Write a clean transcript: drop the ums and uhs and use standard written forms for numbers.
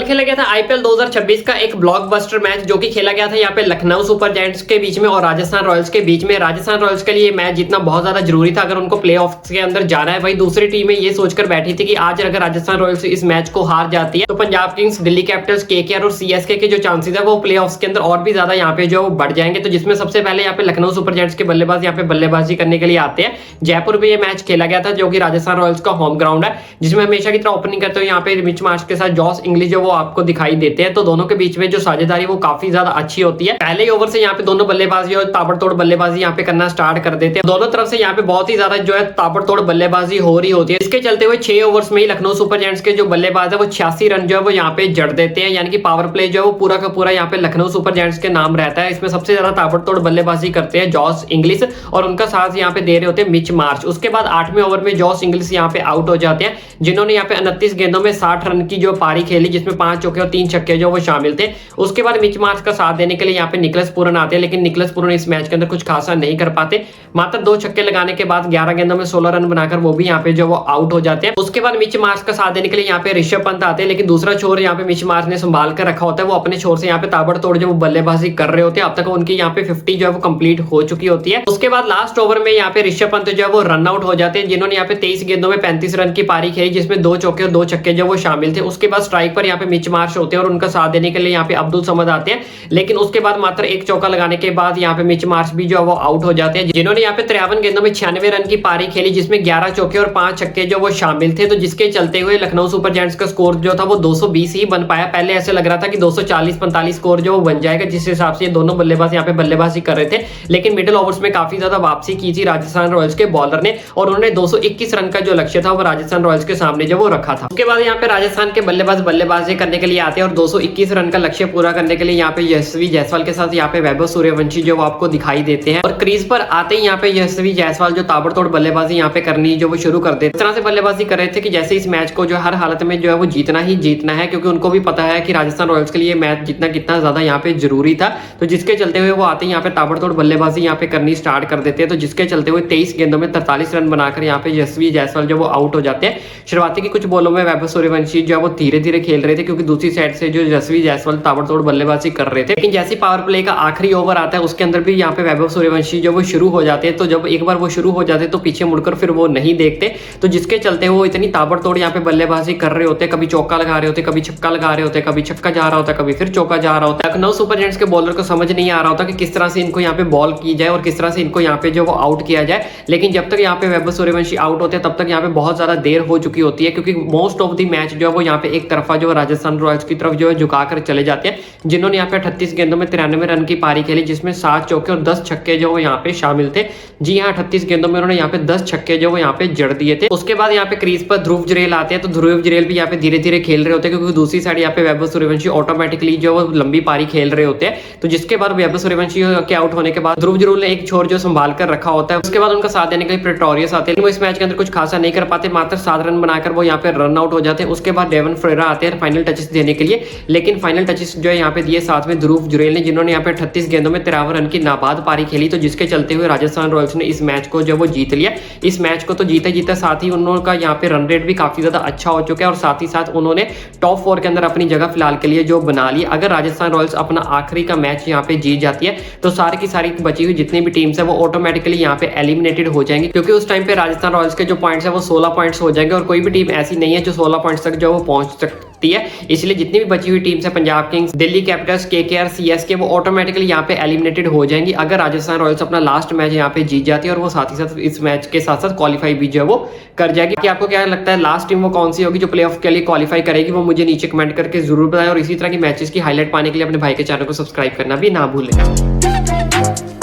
खेला गया था आईपीएल 2026 का एक ब्लॉकबस्टर मैच जो कि खेला गया था यहाँ पे लखनऊ सुपर जायंट्स के बीच में और राजस्थान रॉयल्स के बीच में। राजस्थान रॉयल्स के लिए मैच जीतना बहुत ज्यादा जरूरी था अगर उनको प्लेऑफ्स के अंदर जाना है। भाई दूसरी टीमें ये सोचकर बैठी थी कि आज अगर राजस्थान रॉयल्स इस मैच को हार जाती है तो Punjab Kings, Delhi Capitals, KKR और सीएसके के जो चांसेस है वो प्लेऑफ्स के अंदर और भी ज्यादा यहाँ पे जो बढ़ जाएंगे। तो जिसमें सबसे पहले यहाँ पे लखनऊ सुपर जायंट्स के बल्लेबाज यहाँ पे बल्लेबाजी करने के लिए आते हैं। जयपुर में ये मैच खेला गया था जो कि राजस्थान रॉयल्स का होम ग्राउंड है, जिसमें हमेशा की तरह ओपनिंग करते हुए यहाँ पे मिच मार्श के साथ जॉस इंग्लिश जो वो आपको दिखाई देते हैं। तो दोनों के बीच में जो साझेदारी वो काफी ज्यादा अच्छी होती है। पहले ही ओवर से यहाँ पे दोनों बल्लेबाजी और ताबड़तोड़ बल्लेबाजी यहाँ पे करना स्टार्ट कर देते हैं। दोनों तरफ से यहाँ पे बहुत ही ज्यादा जो है ताबड़तोड़ बल्लेबाजी हो रही होती है। इसके चलते हुए 6 ओवर्स में ही लखनऊ सुपर जायंट्स के जो बल्लेबाज है वो 86 रन जो है वो यहाँ पे जड़ देते हैं, यानी कि पावर प्ले जो है वो पूरा का पूरा यहाँ पे लखनऊ सुपर जायंट्स के नाम रहता है। इसमें सबसे ज्यादा ताबड़तोड़ बल्लेबाजी करते हैं जॉस इंग्लिश और उनका साथ यहाँ पे दे रहे होते हैं मिच मार्श। उसके बाद 8वें ओवर में जॉस इंग्लिश यहाँ पे आउट हो जाते हैं, जिन्होंने यहाँ पे 29 गेंदों में 60 रन की जो पारी खेली, जिसमें 5 चौके और 3 छक्के जो वो शामिल थे। उसके बाद मिच मार्श का साथ देने के लिए यहाँ पे निकलस पूरन आते हैं, लेकिन निकलस पूरन इस मैच के अंदर कुछ खासा नहीं कर पाते। मात्र 2 छक्के लगाने के बाद 11 गेंदों में 16 रन बनाकर वो भी यहाँ पे जो वो आउट हो जाते हैं। उसके बाद मिच मार्श का साथ देने के लिए यहाँ पे ऋषभ पंत आते हैं, लेकिन दूसरा छोर यहाँ पे मिच मार्श ने संभाल कर रखा होता है। वो अपने छोर से यहाँ पे ताबड़तोड़ जो वो बल्लेबाजी कर रहे होते हैं। अब तक उनकी यहाँ पे 50 जो है वो कंप्लीट हो चुकी होती है। उसके बाद लास्ट ओवर में यहाँ पे ऋषभ पंत जो है वो रन आउट हो जाते हैं, जिन्होंने यहाँ पे 23 गेंदों में 35 रन की पारी खेली, जिसमें 2 चौके और 2 छक्के जो वो शामिल थे। उसके बाद स्ट्राइक पर यहाँ पे मिच मार्श होते हैं और उनका साथ देने के लिए यहाँ पे अब्दुल समद आते हैं, लेकिन उसके बाद मात्र 1 चौका लगाने के बाद यहाँ पे मिच मार्श भी जो है वो आउट हो जाते हैं, जिन्होंने यहाँ पे 53 गेंदों में 96 रन की पारी खेली, जिसमें 11 चौके और 5 छक्के जो वो शामिल थे। तो जिसके चलते हुए लखनऊ सुपर जायंट्स का स्कोर जो था वो 220 ही बन पाया। पहले ऐसे लग रहा था कि 240-45 स्कोर जो वो बन जाएगा, जिस हिसाब से ये दोनों बल्लेबाज यहाँ पे बल्लेबाजी कर रहे थे। लेकिन मिडिल ओवर्स में काफी ज्यादा वापसी की थी राजस्थान रॉयल्स के बॉलर ने और उन्होंने 221 रन का जो लक्ष्य था वो राजस्थान रॉयल्स के सामने जो वो रखा था। उसके बाद यहाँ पे राजस्थान के बल्लेबाज बल्लेबाजी करने के लिए आते हैं और 221 रन का लक्ष्य पूरा करने के लिए यहाँ पे यशस्वी जायसवाल के साथ यहाँ पे वैभव सूर्यवंशी जो आपको दिखाई देते हैं। और क्रीज पर आते ही यहाँ पे यशस्वी जायसवाल जो ताबड़तोड़ बल्लेबाजी यहाँ पे करनी जो वो शुरू कर देते, इस तरह से बल्लेबाजी कर रहे थे कि जैसे इस मैच को जो हर हालत में जो है वो जीतना ही जीतना है, क्योंकि उनको भी पता है कि राजस्थान रॉयल्स के लिए मैच जीतना कितना ज्यादा यहाँ पे जरूरी था। तो जिसके चलते हुए वो आते ही यहाँ पे ताबड़तोड़ बल्लेबाजी यहाँ पे करनी स्टार्ट कर देते हैं। तो जिसके चलते हुए 23 गेंदों में 43 रन बनाकर यहाँ पे यशस्वी जायसवाल जो वो आउट हो जाते हैं। शुरुआती की कुछ बॉलों में वैभव सूर्यवंशी जो है वो धीरे धीरे खेल रहे थे, क्योंकि दूसरी साइड से जो यशस्वी जायसवाल ताबड़तोड़ बल्लेबाजी कर रहे थे। लेकिन जैसे पावर प्ले का आखिरी ओवर आता है उसके अंदर भी यहाँ पे वैभव सूर्यवंशी जो वो शुरू हो जाते हैं। तो जब एक बार वो शुरू हो जाते तो पीछे मुड़कर फिर वो नहीं देखते। तो जिसके चलते वो इतनी ताबड़तोड़ यहाँ पे बल्लेबाजी कर रहे होते, कभी चौका लगा रहे होते, कभी छक्का लगा रहे होते, कभी छक्का जा रहा होता, कभी फिर चौका जा रहा होता है। लखनऊ सुपर जायंट्स के बॉलर को समझ नहीं आ रहा होता कि किस तरह से इनको यहाँ पे बॉल की जाए और किस तरह से इनको यहाँ पे जो वो आउट किया जाए। लेकिन जब तक यहाँ पे वैभव सूर्यवंशी आउट होते हैं तब तक यहाँ पे बहुत ज्यादा देर हो चुकी होती है, क्योंकि मोस्ट ऑफ द मैच जो है वो यहाँ पे एक तरफा जो राजस्थान रॉयल्स की तरफ जो है झुकाकर चले जाते हैं, जिन्होंने यहाँ पे 38 गेंदों में 93 रन की पारी खेली, जिसमें 7 चौके और 10 छक्के जो वो यहाँ पे शामिल थे। जी हाँ, 38 गेंदों में उन्होंने यहाँ पे 10 छक्के जो वो यहाँ पे जड़ दिए थे। उसके बाद यहाँ पे क्रीज पर ध्रुव जुरैल आते हैं। तो ध्रुव जुरैल भी यहाँ पे धीरे धीरे खेल रहे होते हैं, क्योंकि दूसरी साइड यहाँ पे वैभव सूर्यवंशी ऑटोमेटिकली जो वो लंबी पारी खेल रहे होते हैं। तो जिसके बाद वैभव सूर्यवंशी के आउट होने के बाद ध्रुव जुरैल ने एक छोर जो संभाल कर रखा होता है। उसके बाद उनका साथ देने के लिए प्रेटोरियस आते हैं। वो इस मैच के अंदर कुछ खासा नहीं कर पाते, मात्र 7 रन बनाकर वो यहाँ पे रन आउट हो जाते हैं। उसके बाद डेवन फ्रेरा आते हैं फाइनल टचेस देने के लिए, लेकिन फाइनल टचेस जो है यहाँ पे दिए साथ में ध्रुव जुरैल ने, जिन्होंने यहाँ पे 38 गेंदों में 53 रन की नाबाद पारी खेली। तो जिसके चलते हुए राजस्थान रॉयल्स ने इस मैच को जो वो जीत लिया। इस मैच को तो जीते जीते साथ ही उनका यहाँ पे रन रेट भी काफी ज्यादा अच्छा हो चुका है और साथ ही साथ उन्होंने टॉप 4 के अंदर अपनी जगह फिलहाल के लिए जो बना ली। अगर राजस्थान रॉयल्स अपना आखिरी का मैच यहाँ पे जीत जाती है तो सारी की सारी बची हुई जितनी भी टीम्स है वो ऑटोमेटिकली यहाँ पे एलिमिनेटेड हो जाएंगी, क्योंकि उस टाइम पे राजस्थान रॉयल्स के जो पॉइंट्स है वो 16 पॉइंट्स हो जाएंगे और कोई भी टीम ऐसी नहीं है जो 16 पॉइंट्स तक जो वो पहुंच सकती है। इसलिए जितनी भी बची हुई टीम्स है, Punjab Kings, Delhi Capitals, KKR, CSK, वो ऑटोमेटिकली यहाँ पे एलिमिनेटेड हो जाएंगी अगर राजस्थान रॉयल्स अपना लास्ट मैच यहाँ पे जीत जाती है और वो साथ ही साथ इस मैच के साथ साथ क्वालिफाई भी जो है वो कर जाएगी। कि आपको क्या लगता है लास्ट टीम वो कौन सी होगी जो प्लेऑफ के लिए क्वालिफाई करेगी, वो मुझे नीचे कमेंट करके जरूर बताएं और इसी तरह की मैचेस की हाईलाइट पाने के लिए अपने भाई के चैनल को सब्सक्राइब करना भी ना भूलें।